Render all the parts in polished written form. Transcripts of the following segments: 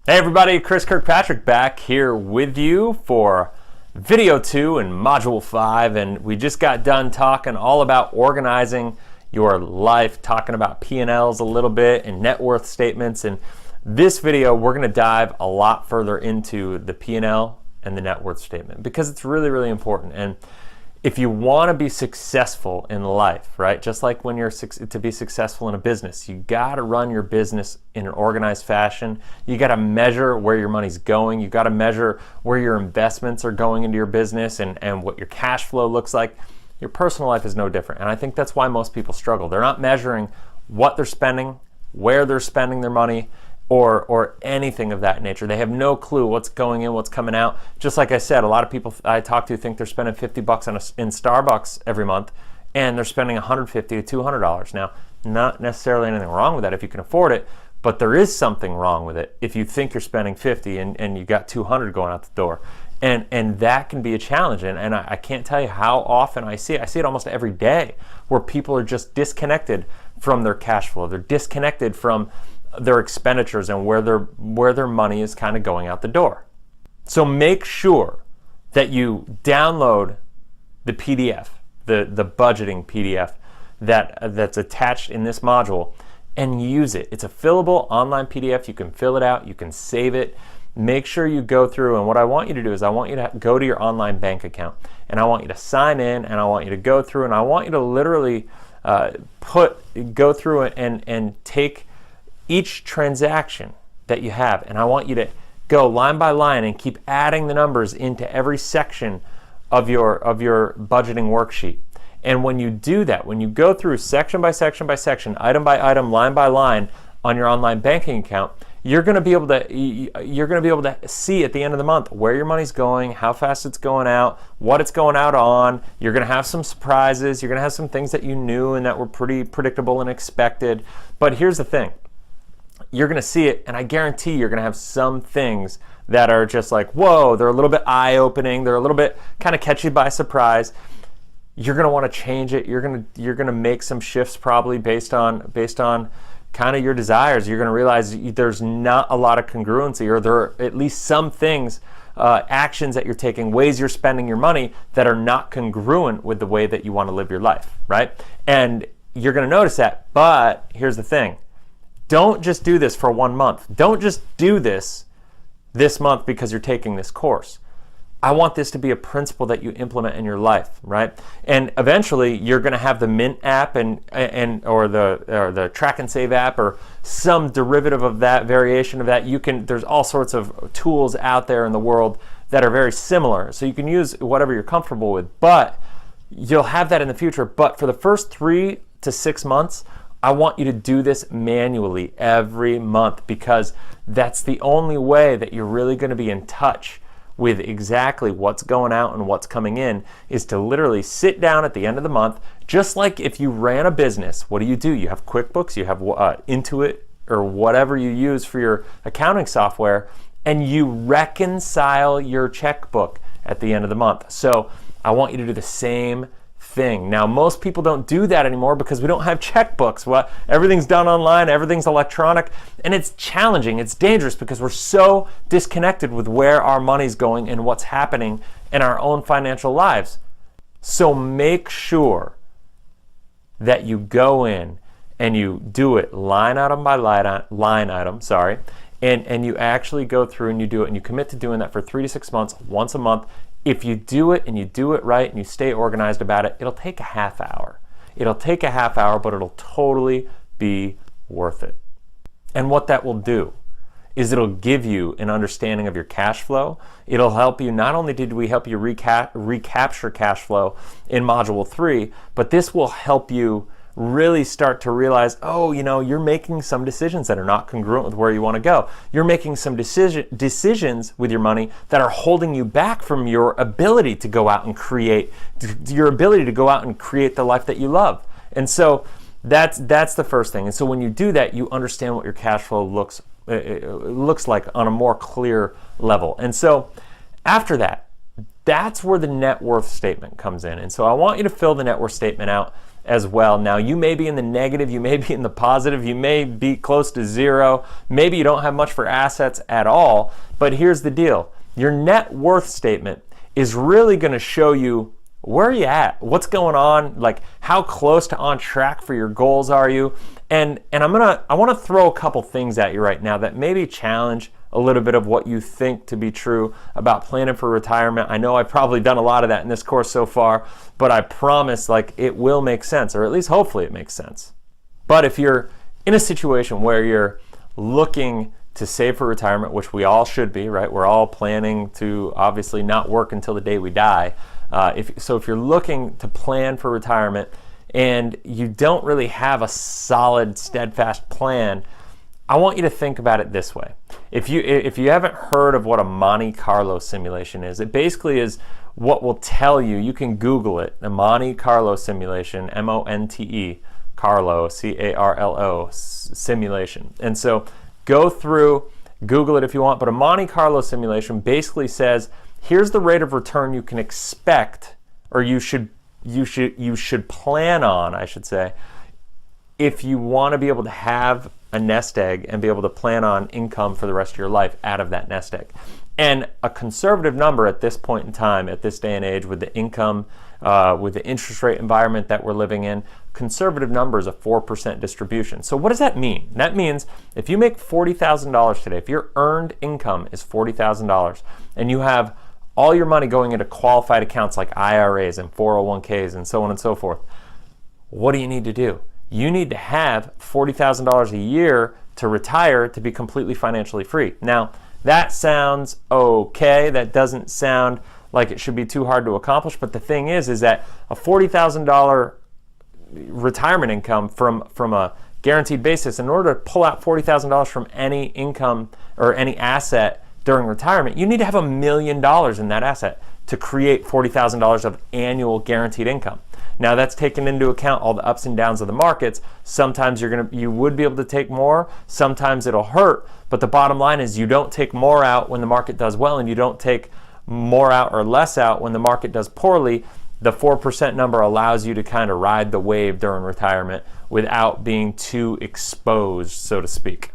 Hey everybody, Chris Kirkpatrick back here with you for video 2 in module 5, and we just got done talking all about organizing your life, talking about P&Ls a little bit and net worth statements. And this video we're going to dive a lot further into the P&L and the net worth statement because it's really important. And if you want to be successful in life, right, just like when you're to be successful in a business, you got to run your business in an organized fashion. You got to measure where your money's going. You got to measure where your investments are going into your business and what your cash flow looks like. Your personal life is no different. And I think that's why most people struggle. They're not measuring what they're spending, where they're spending their money, or anything of that nature. They have no clue what's going in, what's coming out. Just like I said, a lot of people I talk to think they're spending $50 in Starbucks every month, and they're spending $150 to $200. Now, not necessarily anything wrong with that if you can afford it, but there is something wrong with it if you think you're spending $50 and you got $200 going out the door. And that can be a challenge. And I can't tell you how often I see it. I see it almost every day where people are just disconnected from their cash flow. They're disconnected from their expenditures and where their money is kind of going out the door. So make sure that you download the PDF, the budgeting PDF that's attached in this module, and use it. It's a fillable online PDF. You can fill it out, you can save it. Make sure you go through, and what I want you to do is I want you to go to your online bank account, and I want you to sign in, and I want you to go through, and I want you to literally go through it and take each transaction that you have, and I want you to go line by line and keep adding the numbers into every section of your budgeting worksheet. And when you do that, when you go through section by section by section, item by item, line by line on your online banking account, you're going to be able to see at the end of the month where your money's going, how fast it's going out, what it's going out on. You're going to have some surprises. You're going to have some things that you knew and that were pretty predictable and expected. But here's the thing. You're going to see it, and I guarantee you're going to have some things that are just like, whoa, they're a little bit eye-opening. They're a little bit kind of catch you by surprise. You're going to want to change it. You're going to make some shifts probably based on kind of your desires. You're going to realize there's not a lot of congruency, or there are at least some things, actions that you're taking, ways you're spending your money that are not congruent with the way that you want to live your life, right? And you're going to notice that, but here's the thing. Don't just do this for 1 month. Don't just do this month because you're taking this course. I want this to be a principle that you implement in your life, right? And eventually you're going to have the Mint app or the Track and Save app or some derivative of that, variation of that. There's all sorts of tools out there in the world that are very similar. So you can use whatever you're comfortable with, but you'll have that in the future. But for the first 3 to 6 months, I want you to do this manually every month, because that's the only way that you're really going to be in touch with exactly what's going out and what's coming in, is to literally sit down at the end of the month. Just like if you ran a business, what do? You have QuickBooks, you have Intuit, or whatever you use for your accounting software, and you reconcile your checkbook at the end of the month. So I want you to do the same thing. Now, most people don't do that anymore because we don't have checkbooks. Well, everything's done online, everything's electronic, and it's challenging, it's dangerous because we're so disconnected with where our money's going and what's happening in our own financial lives. So make sure that you go in and you do it line item by line item, and you actually go through and you do it, and you commit to doing that for 3 to 6 months, once a month. If you do it and you do it right and you stay organized about it, it'll take a half hour. It'll take a half hour, but it'll totally be worth it. And what that will do is it'll give you an understanding of your cash flow. It'll help you, not only did we help you recapture cash flow in Module 3, but this will help you really start to realize, oh, you're making some decisions that are not congruent with where you want to go. You're making some decisions with your money that are holding you back from your ability to go out and create the life that you love. And so that's the first thing. And so when you do that, you understand what your cash flow looks like on a more clear level. And so after that, that's where the net worth statement comes in. And so I want you to fill the net worth statement out as well. Now, you may be in the negative, you may be in the positive, you may be close to zero, maybe you don't have much for assets at all, but here's the deal. Your net worth statement is really going to show you where are you at, what's going on, like how close to on track for your goals are you, and I want to throw a couple things at you right now that maybe challenge a little bit of what you think to be true about planning for retirement. I know I've probably done a lot of that in this course so far, but I promise like it will make sense, or at least hopefully it makes sense. But if you're in a situation where you're looking to save for retirement, which we all should be, right? We're all planning to obviously not work until the day we die. If you're looking to plan for retirement and you don't really have a solid, steadfast plan, I want you to think about it this way. If you haven't heard of what a Monte Carlo simulation is, it basically is what will tell you, you can Google it, a Monte Carlo simulation, M-O-N-T-E, Carlo, C-A-R-L-O, simulation. And so go through, Google it if you want, but a Monte Carlo simulation basically says, here's the rate of return you can expect, or you should plan on, I should say, if you want to be able to have a nest egg and be able to plan on income for the rest of your life out of that nest egg. And a conservative number at this point in time, at this day and age, with the income, with the interest rate environment that we're living in, conservative number is a 4% distribution. So what does that mean? That means if you make $40,000 today, if your earned income is $40,000, and you have all your money going into qualified accounts like IRAs and 401ks and so on and so forth, what do you need to do? You need to have $40,000 a year to retire to be completely financially free. Now, that sounds okay. That doesn't sound like it should be too hard to accomplish, but the thing is that a $40,000 retirement income from a guaranteed basis, in order to pull out $40,000 from any income or any asset during retirement, you need to have $1 million in that asset to create $40,000 of annual guaranteed income. Now that's taken into account all the ups and downs of the markets. Sometimes you would be able to take more, sometimes it'll hurt, but the bottom line is you don't take more out when the market does well, and you don't take more out or less out when the market does poorly. The 4% number allows you to kind of ride the wave during retirement without being too exposed, so to speak.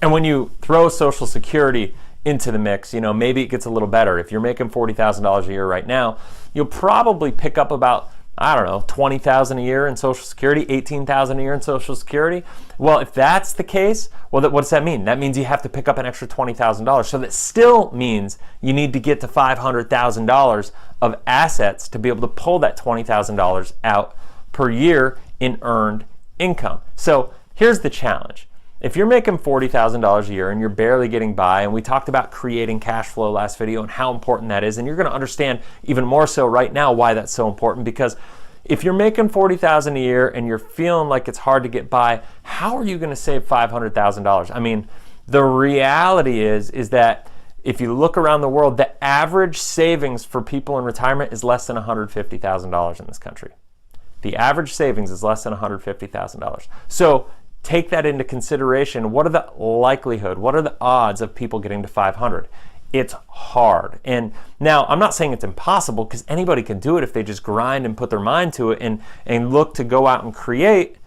And when you throw Social Security into the mix, maybe it gets a little better. If you're making $40,000 a year right now, you'll probably pick up about, $20,000 a year in Social Security, $18,000 a year in Social Security. Well, if that's the case, what does that mean? That means you have to pick up an extra $20,000. So that still means you need to get to $500,000 of assets to be able to pull that $20,000 out per year in earned income. So here's the challenge. If you're making $40,000 a year and you're barely getting by, and we talked about creating cash flow last video and how important that is, and you're going to understand even more so right now why that's so important, because if you're making $40,000 a year and you're feeling like it's hard to get by, how are you going to save $500,000? I mean, the reality is that if you look around the world, the average savings for people in retirement is less than $150,000 in this country. The average savings is less than $150,000. So take that into consideration. What are the likelihood? What are the odds of people getting to 500? It's hard. And now I'm not saying it's impossible, because anybody can do it if they just grind and put their mind to it and look to go out and create.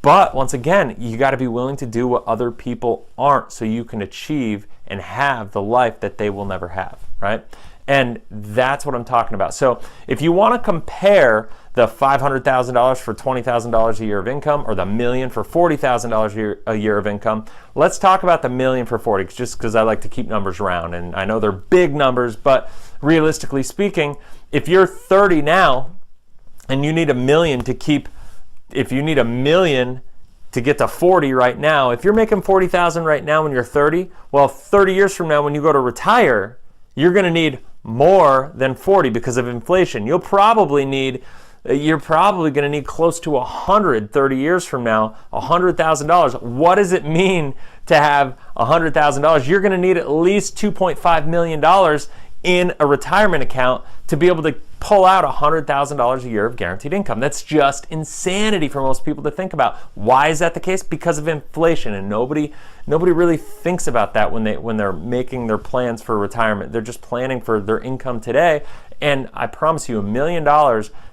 But once again, you got to be willing to do what other people aren't, so you can achieve and have the life that they will never have, right? And that's what I'm talking about. So if you want to compare the $500,000 for $20,000 a year of income, or the $1 million for $40,000 a year of income, let's talk about the $1 million for 40, just because I like to keep numbers round, and I know they're big numbers, but realistically speaking, if you're 30 now and you need $1 million if you need $1 million to get to 40 right now, if you're making $40,000 right now when you're 30, well, 30 years from now when you go to retire, you're going to need more than 40 because of inflation. You're probably going to need close to 100 30 years from now, $100,000. What does it mean to have $100,000? You're going to need at least $2.5 million in a retirement account to be able to pull out $100,000 a year of guaranteed income. That's just insanity for most people to think about. Why is that the case? Because of inflation, and nobody really thinks about that when they're making their plans for retirement. They're just planning for their income today. And I promise you, $1 million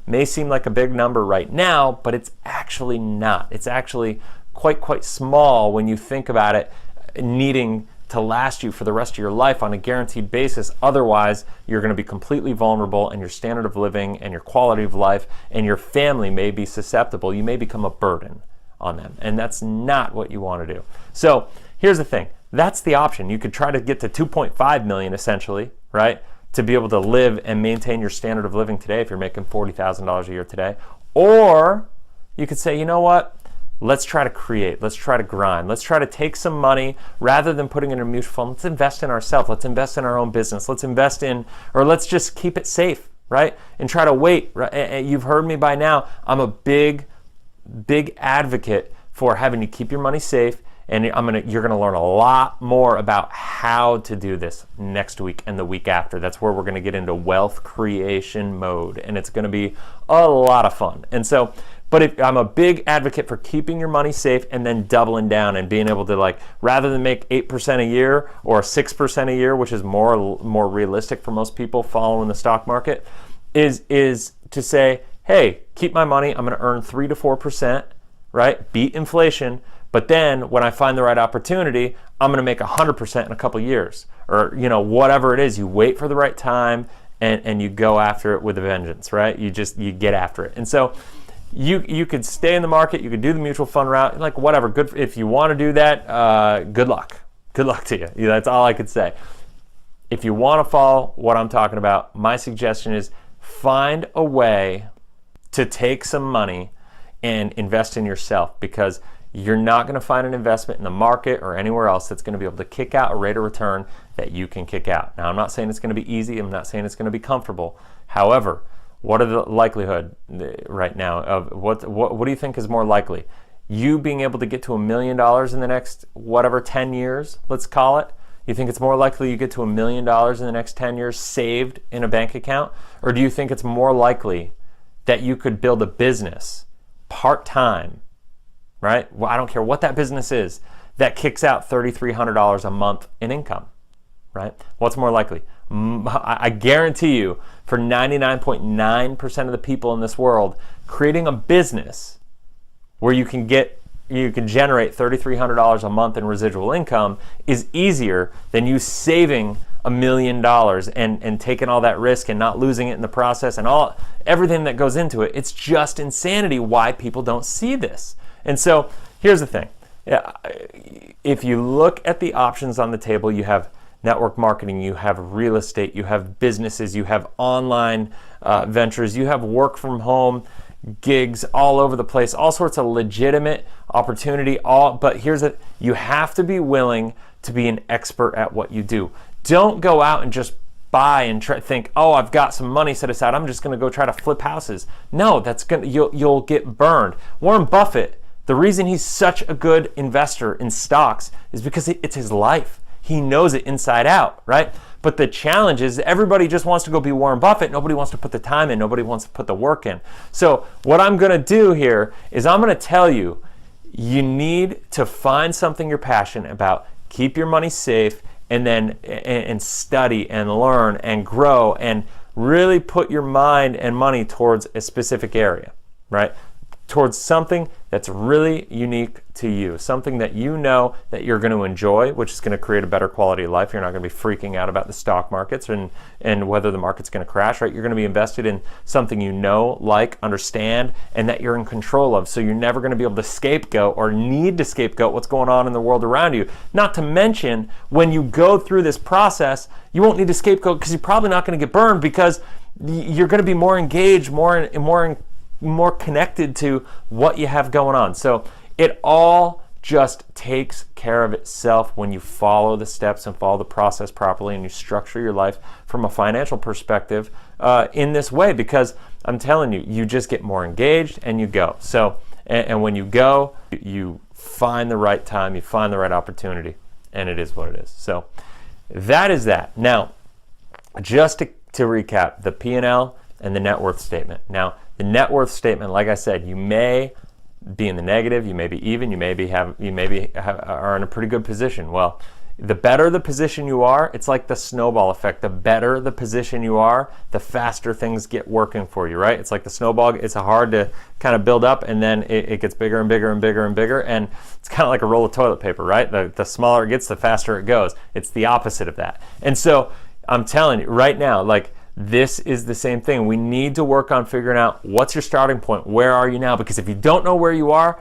may seem like a big number right now, but it's actually not. It's actually quite small when you think about it needing to last you for the rest of your life on a guaranteed basis. Otherwise, you're going to be completely vulnerable, and your standard of living and your quality of life and your family may be susceptible. You may become a burden on them, and that's not what you want to do. So here's the thing. That's the option. You could try to get to 2.5 million essentially, right? To be able to live and maintain your standard of living today if you're making $40,000 a year today. Or you could say, you know what? Let's try to create. Let's try to grind. Let's try to take some money rather than putting it in a mutual fund. Let's invest in ourselves. Let's invest in our own business. Let's invest in, or let's just keep it safe, right? And try to wait. Right? You've heard me by now. I'm a big advocate for having to keep your money safe. And you're gonna learn a lot more about how to do this next week and the week after. That's where we're gonna get into wealth creation mode, and it's gonna be a lot of fun. And so, I'm a big advocate for keeping your money safe and then doubling down and being able to, like, rather than make 8% a year or 6% a year, which is more realistic for most people following the stock market, is to say, hey, keep my money. I'm gonna earn 3 to 4%, right? Beat inflation. But then when I find the right opportunity, I'm going to make 100% in a couple years, or whatever it is. You wait for the right time and you go after it with a vengeance, right? You get after it. And so you could stay in the market, you could do the mutual fund route, like whatever. Good if you want to do that. Good luck. Good luck to you. That's all I could say. If you want to follow what I'm talking about, my suggestion is find a way to take some money and invest in yourself, because you're not going to find an investment in the market or anywhere else that's going to be able to kick out a rate of return that you can kick out. Now, I'm not saying it's going to be easy. I'm not saying it's going to be comfortable. However, what are the likelihood right now of what do you think is more likely? You being able to get to $1 million in the next 10 years, let's call it. You think it's more likely you get to $1 million in the next 10 years saved in a bank account? Or do you think it's more likely that you could build a business part-time, right? Well, I don't care what that business is, that kicks out $3,300 a month in income, right? What's more likely? I guarantee you, for 99.9% of the people in this world, creating a business where you can generate $3,300 a month in residual income is easier than you saving $1 million and taking all that risk and not losing it in the process and everything that goes into it. It's just insanity why people don't see this. And so here's the thing. If you look at the options on the table, you have network marketing, you have real estate, you have businesses, you have online ventures, you have work from home gigs all over the place, all sorts of legitimate opportunity. But you have to be willing to be an expert at what you do. Don't go out and just buy and think, oh, I've got some money set aside, I'm just going to go try to flip houses. No, you'll get burned. Warren Buffett, the reason he's such a good investor in stocks is because it's his life. He knows it inside out, right? But the challenge is everybody just wants to go be Warren Buffett. Nobody wants to put the time in. Nobody wants to put the work in. So what I'm going to do here is I'm going to tell you, you need to find something you're passionate about, keep your money safe, and then study and learn and grow and really put your mind and money towards a specific area, right? Towards something that's really unique to you, something that you know that you're going to enjoy, which is going to create a better quality of life. You're not going to be freaking out about the stock markets and whether the market's going to crash, right? You're going to be invested in something you know, like, understand, and that you're in control of. So you're never going to be able to scapegoat or need to scapegoat what's going on in the world around you. Not to mention, when you go through this process, you won't need to scapegoat because you're probably not going to get burned, because you're going to be more engaged, more connected to what you have going on. So it all just takes care of itself when you follow the steps and follow the process properly and you structure your life from a financial perspective in this way, because I'm telling you, you just get more engaged and you go. So, and when you go, you find the right time, you find the right opportunity, and it is what it is. So that is that. Now, just to recap, the P&L and the net worth statement. Now, the net worth statement, like I said, you may be in the negative, you may be even, you maybe are in a pretty good position. Well, the better the position you are, it's like the snowball effect. The better the position you are, the faster things get working for you, right? It's like the snowball. It's hard to kind of build up, and then it gets bigger and bigger and bigger and bigger, and it's kind of like a roll of toilet paper, right? The smaller it gets, the faster it goes. It's the opposite of that. And so I'm telling you right now, like, this is the same thing. We need to work on figuring out what's your starting point. Where are you now? Because if you don't know where you are,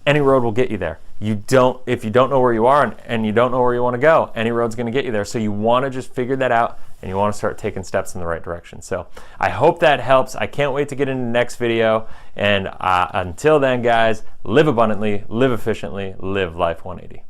any road will get you there. If you don't know where you are and you don't know where you want to go, any road's going to get you there. So you want to just figure that out, and you want to start taking steps in the right direction. So I hope that helps. I can't wait to get into the next video. And until then, guys, live abundantly, live efficiently, live Life 180.